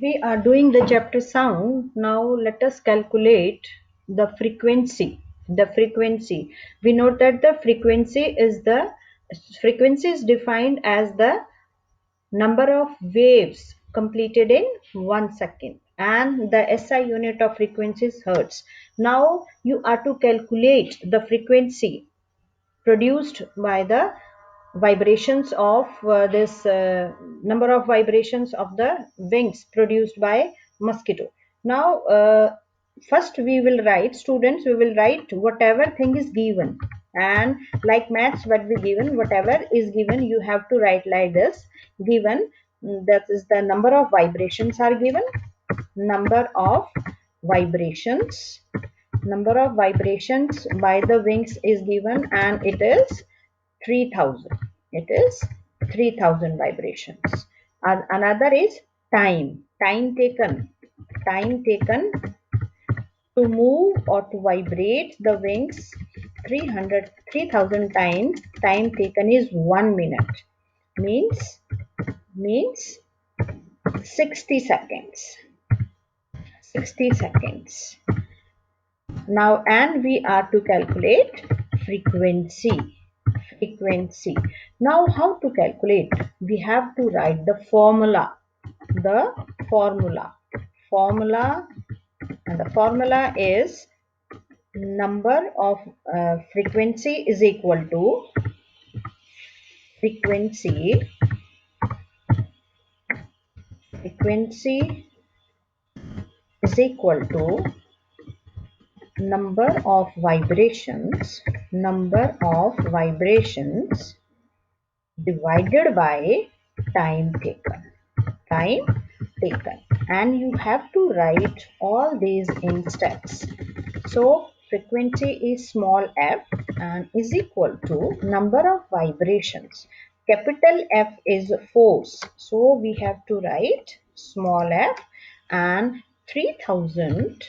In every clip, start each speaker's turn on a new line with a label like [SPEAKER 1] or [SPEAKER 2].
[SPEAKER 1] We are doing the chapter sound. Now let us calculate the frequency. The frequency. We note that the frequency is defined as the number of waves completed in 1 second, and the SI unit of frequency is hertz. Now you are to calculate the frequency produced by the vibrations of this number of vibrations of the wings produced by mosquito. Now first we will write, students, we will write whatever thing is given, and like maths, what we given, whatever is given you have to write like this. Given, that is the number of vibrations are given, number of vibrations, number of vibrations by the wings is given, and it is 3000. It is 3000 vibrations. And another is time taken to move or to vibrate the wings 3000 times. Time taken is 1 minute, means 60 seconds. 60 seconds. Now, and we are to calculate frequency. Frequency. Now, how to calculate? We have to write the formula. The formula. Formula, and the formula is number of frequency is equal to frequency. Frequency is equal to number of vibrations divided by time taken. Time taken. And you have to write all these in steps. So frequency is small f and is equal to number of vibrations. Capital F is force. So we have to write small f, and 3000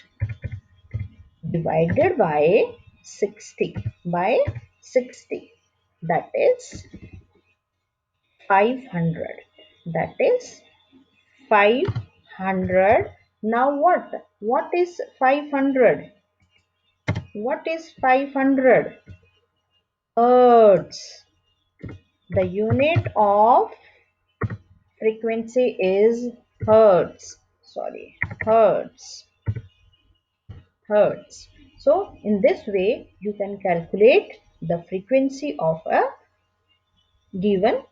[SPEAKER 1] divided by 60, that is 500. That is 500. Now what is 500? What is 500? Hertz. The unit of frequency is hertz. Sorry, hertz. Hertz. So in this way you can calculate the frequency of a given